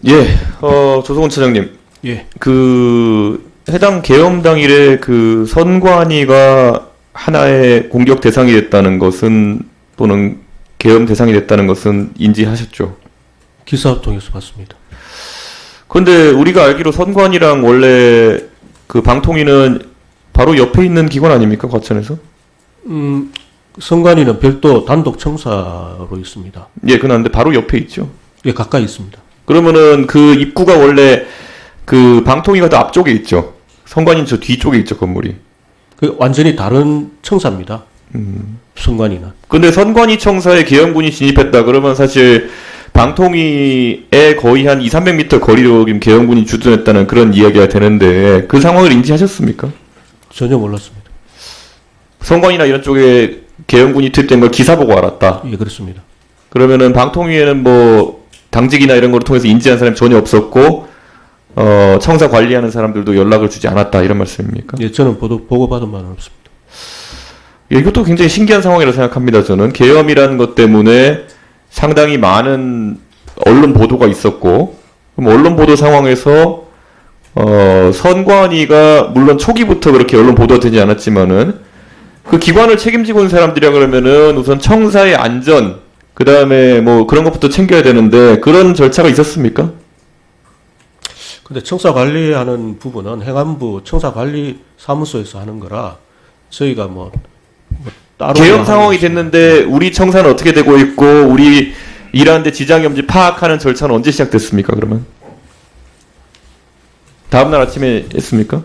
예, 조성훈 차장님. 예. 해당 계엄당일에 선관위가 하나의 공격 대상이 됐다는 것은, 또는 계엄 대상이 됐다는 것은 인지하셨죠? 기사 통해서 봤습니다. 그런데 우리가 알기로 선관위랑 원래 방통위는 바로 옆에 있는 기관 아닙니까? 과천에서? 선관위는 별도 단독 청사로 있습니다. 예, 그런데 바로 옆에 있죠. 예, 가까이 있습니다. 그러면은 입구가 원래 방통위가 더 앞쪽에 있죠. 선관위는 저 뒤쪽에 있죠, 건물이. 완전히 다른 청사입니다. 선관위는. 근데 선관위 청사에 계엄군이 진입했다 그러면 사실 방통위에 거의 한 200~300m 거리로 계엄군이 주둔했다는 그런 이야기가 되는데 그 상황을 인지하셨습니까? 전혀 몰랐습니다. 선관위나 이런 쪽에 계엄군이 투입된 걸 기사 보고 알았다. 예, 그렇습니다. 그러면은 방통위에는 뭐 당직이나 이런 거를 통해서 인지한 사람이 전혀 없었고 청사 관리하는 사람들도 연락을 주지 않았다 이런 말씀입니까? 예, 저는 보고받은 바는 없습니다. 예, 이것도 굉장히 신기한 상황이라고 생각합니다. 저는 계엄이라는 것 때문에 상당히 많은 언론 보도가 있었고, 그럼 언론 보도 상황에서 선관위가 물론 초기부터 그렇게 언론 보도가 되지 않았지만은 그 기관을 책임지고 있는 사람들이라 그러면은 우선 청사의 안전, 그 다음에 뭐 그런 것부터 챙겨야 되는데 그런 절차가 있었습니까? 근데 청사 관리하는 부분은 행안부 청사 관리 사무소에서 하는 거라 저희가 뭐 따로 계엄 상황이 됐는데 우리 청사는 어떻게 되고 있고 우리 일하는데 지장이 없는지 파악하는 절차는 언제 시작됐습니까? 그러면 다음날 아침에 했습니까?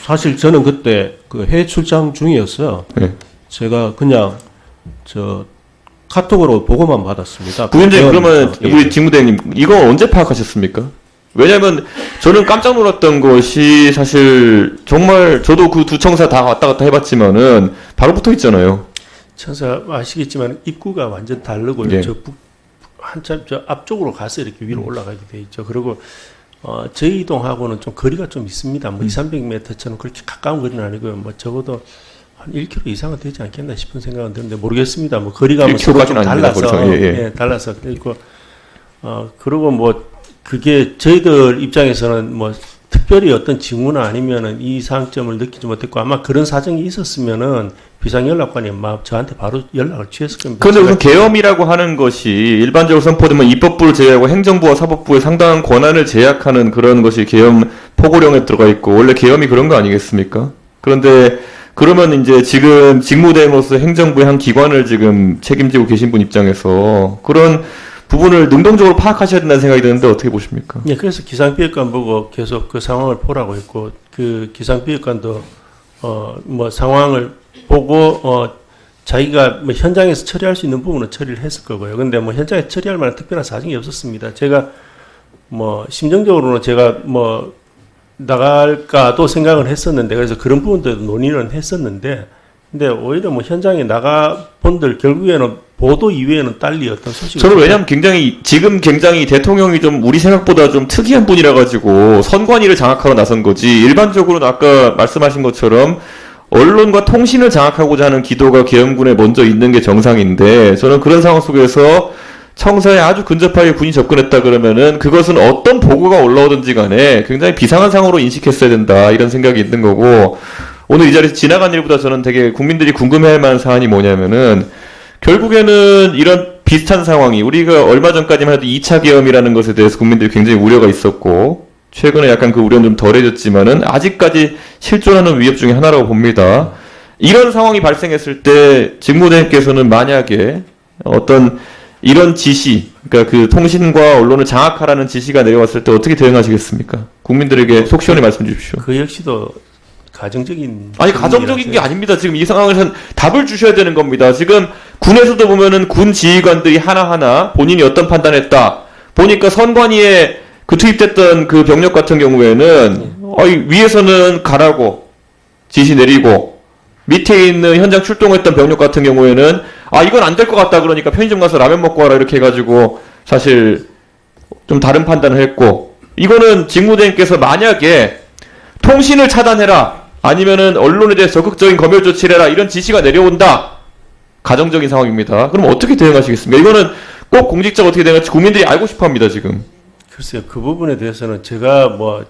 사실 저는 그때 해외 출장 중이었어요. 네. 제가 그냥 카톡으로 보고만 받았습니다. 부위원장님, 그러면 예. 우리 직무대행님 이거 언제 파악하셨습니까? 왜냐면 저는 깜짝 놀랐던 것이 사실 정말 저도 그 두 청사 다 왔다 갔다 해봤지만은 바로 붙어 있잖아요. 청사 아시겠지만 입구가 완전 다르고요. 예. 한참 앞쪽으로 가서 이렇게 위로 올라가게 돼 있죠. 그리고 저희 이동하고는 좀 거리가 좀 있습니다. 뭐 200~300m처럼 그렇게 가까운 거리는 아니고요. 뭐 적어도 한 1km 이상은 되지 않겠나 싶은 생각은 드는데 모르겠습니다. 뭐 거리가 뭐 서로 좀 달라서 예, 달라서 그리고 그리고 뭐 그게 저희들 입장에서는 뭐 특별히 어떤 징후나 아니면은 이 사항점을 느끼지 못했고 아마 그런 사정이 있었으면은 비상연락관이 아마 저한테 바로 연락을 취했을 겁니다. 그런데 우선 계엄이라고 하는 것이 일반적으로 선포되면 입법부를 제외하고 행정부와 사법부의 상당한 권한을 제약하는 그런 것이 계엄 포고령에 들어가 있고 원래 계엄이 그런 거 아니겠습니까? 그런데 그러면 이제 지금 직무대행으로서 행정부의 한 기관을 지금 책임지고 계신 분 입장에서 그런 부분을 능동적으로 파악하셔야 된다는 생각이 드는데 어떻게 보십니까? 네, 그래서 기상비역관 보고 계속 그 상황을 보라고 했고 그 기상비역관도 뭐 상황을 보고 자기가 뭐 현장에서 처리할 수 있는 부분은 처리를 했을 거고요. 근데 뭐 현장에 처리할 만한 특별한 사정이 없었습니다. 제가 뭐 심정적으로는 제가 뭐 나갈까도 생각을 했었는데 그래서 그런 부분들도 논의는 했었는데 근데 오히려 뭐 현장에 나가 본들 결국에는 보도 이외에는 딸리 어떤 소식을 저는 왜냐면 지금 굉장히 대통령이 좀 우리 생각보다 좀 특이한 분이라 가지고 선관위를 장악하러 나선 거지 일반적으로는 아까 말씀하신 것처럼 언론과 통신을 장악하고자 하는 기도가 계엄군에 먼저 있는 게 정상인데 저는 그런 상황 속에서 청사에 아주 근접하게 군이 접근했다 그러면은 그것은 어떤 보고가 올라오든지 간에 굉장히 비상한 상황으로 인식했어야 된다 이런 생각이 있는 거고 오늘 이 자리에서 지나간 일보다 저는 되게 국민들이 궁금해할 만한 사안이 뭐냐면은 결국에는 이런 비슷한 상황이 우리가 얼마 전까지만 해도 2차 계엄이라는 것에 대해서 국민들이 굉장히 우려가 있었고 최근에 약간 그 우려는 좀 덜해졌지만은 아직까지 실존하는 위협 중에 하나라고 봅니다. 이런 상황이 발생했을 때 직무대행께서는 만약에 어떤 이런 지시, 그러니까 그 통신과 언론을 장악하라는 지시가 내려왔을 때 어떻게 대응하시겠습니까? 국민들에게 속 시원히 말씀 주십시오. 그 역시도 가정적인 아니 가정적인 게 아닙니다. 지금 이 상황에서는 답을 주셔야 되는 겁니다. 지금 군에서도 보면은 군 지휘관들이 하나하나 본인이 어떤 판단했다 보니까 선관위에 투입됐던 그 병력 같은 경우에는 위에서는 가라고 지시 내리고 밑에 있는 현장 출동했던 병력 같은 경우에는 이건 안 될 것 같다 그러니까 편의점 가서 라면 먹고 와라 이렇게 해가지고 사실 좀 다른 판단을 했고 이거는 직무대행께서 만약에 통신을 차단해라 아니면은 언론에 대해 적극적인 검열 조치를 해라 이런 지시가 내려온다 가정적인 상황입니다. 그럼 어떻게 대응하시겠습니까? 이거는 꼭 공직자가 어떻게 대응할지 국민들이 알고 싶어합니다 지금. 글쎄요, 그 부분에 대해서는 제가 뭐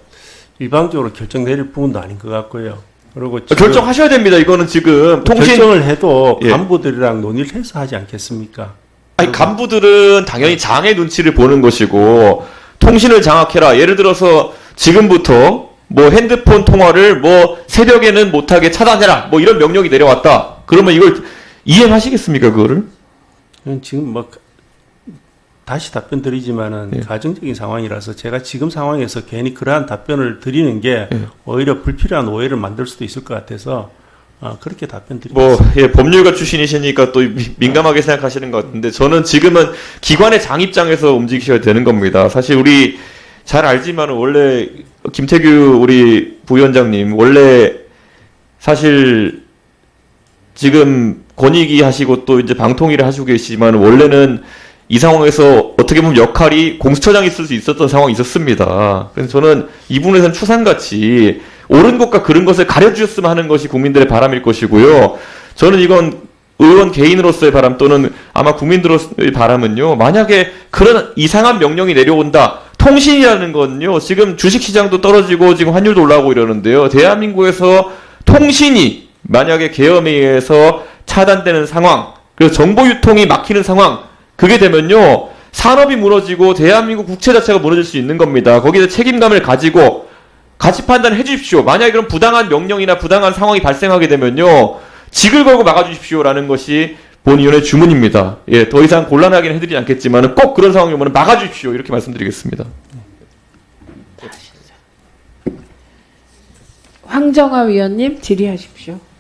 일방적으로 결정 내릴 부분도 아닌 것 같고요. 그리고 지금 결정하셔야 됩니다. 이거는 지금 통신 결정을 해도 예. 간부들이랑 논의를 해서 하지 않겠습니까? 아니 간부들은 당연히 장의 눈치를 보는 것이고 통신을 장악해라. 예를 들어서 지금부터 뭐 핸드폰 통화를 뭐 새벽에는 못하게 차단해라. 뭐 이런 명령이 내려왔다. 그러면 이걸 이행하시겠습니까? 그거를? 지금 뭐 다시 답변 드리지만은 예. 가정적인 상황이라서 제가 지금 상황에서 괜히 그러한 답변을 드리는 게 예. 오히려 불필요한 오해를 만들 수도 있을 것 같아서 그렇게 답변 뭐, 드리겠습니다. 예, 법률가 출신이시니까 또 민감하게 생각하시는 것 같은데, 저는 지금은 기관의 장 입장에서 움직이셔야 되는 겁니다. 사실 우리 잘 알지만 원래 김태규 우리 부위원장님, 원래 사실 지금 권익위 하시고 또 이제 방통위를 하시고 계시지만 원래는 이 상황에서 어떻게 보면 역할이 공수처장이 있을 수 있었던 상황이 있었습니다. 그래서 저는 이 부분에서는 추상같이 옳은 것과 그른 것을 가려주셨으면 하는 것이 국민들의 바람일 것이고요. 저는 이건 의원 개인으로서의 바람 또는 아마 국민들로서의 바람은요. 만약에 그런 이상한 명령이 내려온다. 통신이라는 건요. 지금 주식시장도 떨어지고 지금 환율도 올라오고 이러는데요. 대한민국에서 통신이 만약에 계엄에 의해서 차단되는 상황, 그리고 정보 유통이 막히는 상황, 그게 되면요. 산업이 무너지고 대한민국 국채 자체가 무너질 수 있는 겁니다. 거기에 책임감을 가지고 같이 판단해 주십시오. 만약에 그런 부당한 명령이나 부당한 상황이 발생하게 되면요. 직을 걸고 막아주십시오라는 것이 본위원의 주문입니다. 예, 더 이상 곤란하게는 해드리지 않겠지만 꼭 그런 상황이 오면 막아주십시오. 이렇게 말씀드리겠습니다. 황정화 위원님 질의하십시오.